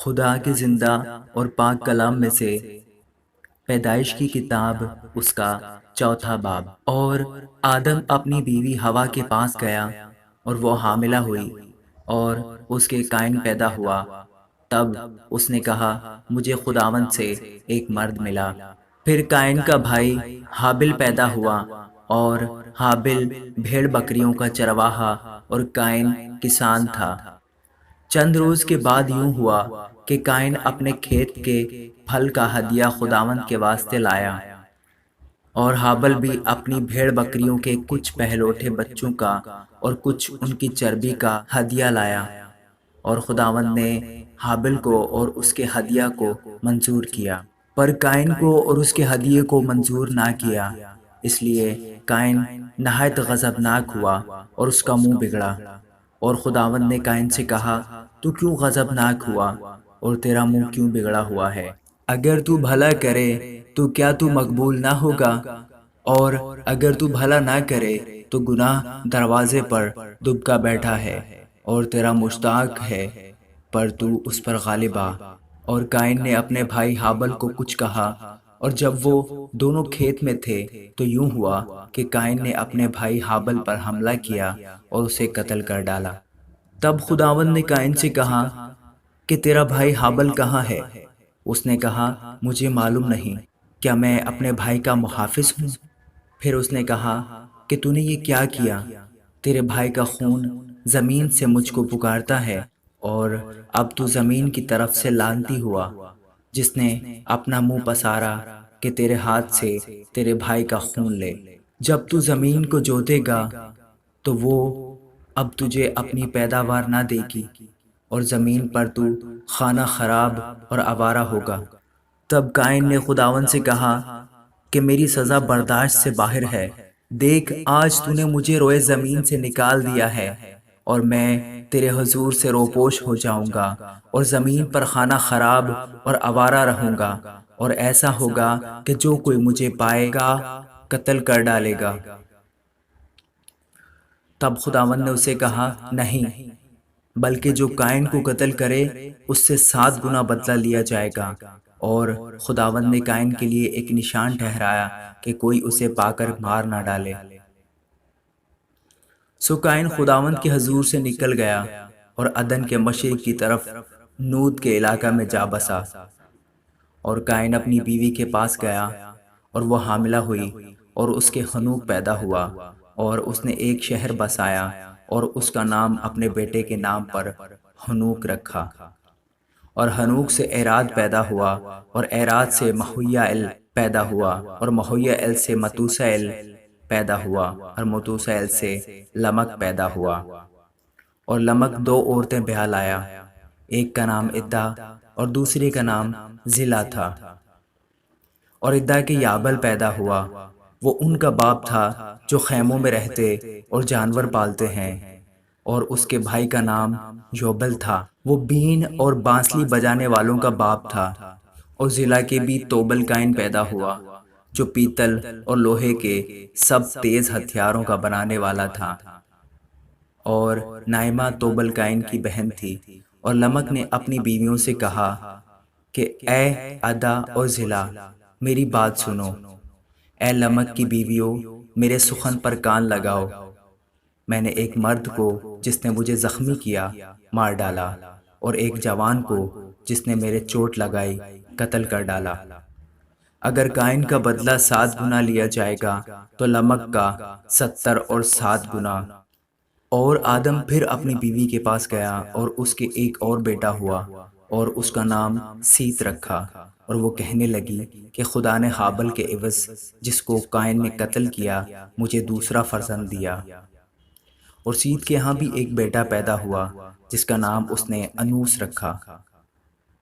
خدا کے زندہ اور پاک کلام میں سے پیدائش کی کتاب اس کا چوتھا باب۔ اور آدم اپنی بیوی ہوا کے پاس گیا اور وہ حاملہ ہوئی اور اس کے قائن پیدا ہوا۔ تب اس نے کہا مجھے خداوند سے ایک مرد ملا۔ پھر قائن کا بھائی حابل پیدا ہوا اور حابل بھیڑ بکریوں کا چرواہا اور قائن کسان تھا۔ چند روز کے بعد یوں ہوا کہ قائن اپنے کھیت کے پھل کا ہدیہ خداوند کے واسطے لایا، اور حابل بھی اپنی بھیڑ بکریوں کے کچھ پہلوٹے بچوں کا اور کچھ ان کی چربی کا ہدیہ لایا۔ اور خداوند نے حابل کو اور اس کے ہدیہ کو منظور کیا، پر قائن کو اور اس کے ہدیے کو منظور نہ کیا۔ اس لیے قائن نہایت غضبناک ہوا اور اس کا منہ بگڑا۔ اور خداوند نے قائن سے کہا تو کیوں غضبناک ہوا اور تیرا منہ کیوں بگڑا ہوا ہے؟ اگر تو بھلا کرے تو کیا تو مقبول نہ ہوگا؟ اور اگر تو بھلا نہ کرے تو گناہ دروازے پر دبکا بیٹھا ہے اور تیرا مشتاق ہے، پر تو اس پر غالب آ۔ اور قائن نے اپنے بھائی حابل کو کچھ کہا، اور جب وہ دونوں کھیت میں تھے تو یوں ہوا کہ قائن نے اپنے بھائی حابل پر حملہ کیا اور اسے قتل کر ڈالا۔ تب خداوند نے قائن سے کہا کہ تیرا بھائی حابل کہاں ہے؟ اس نے کہا مجھے معلوم نہیں، کیا میں اپنے بھائی کا محافظ ہوں؟ پھر اس نے کہا کہ تو نے یہ کیا کیا؟ تیرے بھائی کا خون زمین سے مجھ کو پکارتا ہے، اور اب تو زمین کی طرف سے لعنتی ہوا، جس نے اپنا منہ پسارا کہ تیرے ہاتھ سے تیرے بھائی کا خون لے۔ جب تو زمین کو جوتے گا تو وہ اب تجھے اپنی پیداوار نہ دے گی، اور زمین پر تو خانہ خراب اور آوارہ ہوگا۔ تب قائن نے خداوند سے کہا کہ میری سزا برداشت سے باہر ہے۔ دیکھ آج تو نے مجھے روئے زمین سے نکال دیا ہے، اور میں تیرے حضور سے روپوش ہو جاؤں گا اور زمین پر خانہ خراب اور آوارہ رہوں گا، اور ایسا ہوگا کہ جو کوئی مجھے پائے گا قتل کر ڈالے گا۔ تب خداوند نے اسے کہا نہیں، بلکہ جو قائن کو قتل کرے اس سے 7 گنا بدلہ لیا جائے گا۔ اور خداوند نے قائن کے لیے ایک نشان ٹھہرایا کہ کوئی اسے پا کر مار نہ ڈالے۔ سو قائن خداوند کے حضور سے نکل گیا اور عدن کے مشرق کی طرف نود کے علاقہ میں جا بسا۔ اور قائن اپنی بیوی کے پاس گیا اور وہ حاملہ ہوئی اور اس کے حنوک پیدا ہوا، اور اس نے ایک شہر بسایا اور اس کا نام اپنے بیٹے کے نام پر حنوک رکھا۔ اور حنوک سے ایراد پیدا ہوا، اور ایراد سے مہویائیل پیدا ہوا، اور مہویائیل سے متوسائیل پیدا ہوا، اور متوسائیل سے لمک پیدا ہوا۔ اور لمک 2 عورتیں بیاہ لایا، ایک کا نام عدہ اور دوسری کا نام زلا تھا۔ اور عدہ کے یابل پیدا ہوا، وہ ان کا باپ تھا جو خیموں میں رہتے اور جانور پالتے ہیں۔ اور اس کے بھائی کا نام یوبل تھا، وہ بین اور بانسلی بجانے والوں کا باپ تھا۔ اور زلا کے بھی توبل قائن پیدا ہوا، جو پیتل اور لوہے کے سب تیز ہتھیاروں کا بنانے والا تھا۔ اور نائمہ توبل قائن کی بہن تھی۔ اور لمک نے اپنی بیویوں سے کہا کہ اے عدا اور زلا، میری بات سنو۔ اے لمک کی بیویوں، میرے سخن پر کان لگاؤ۔ میں نے ایک مرد کو جس نے مجھے زخمی کیا مار ڈالا، اور ایک جوان کو جس نے میرے چوٹ لگائی قتل کر ڈالا۔ اگر قائن کا بدلہ 7 گنا لیا جائے گا تو لمک کا 70 اور 7 گنا۔ اور آدم پھر اپنی بیوی کے پاس گیا اور اس کے ایک اور بیٹا ہوا، اور اس کا نام سیت رکھا۔ اور وہ کہنے لگی کہ خدا نے حابل کے عوض جس کو قائن نے قتل کیا مجھے دوسرا فرزند دیا۔ اور سیت کے ہاں بھی ایک بیٹا پیدا ہوا جس کا نام اس نے انوس رکھا۔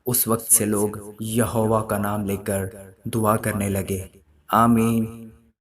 اس وقت سے لوگ یہوہ کا نام لے کر دعا کرنے لگے، آمین۔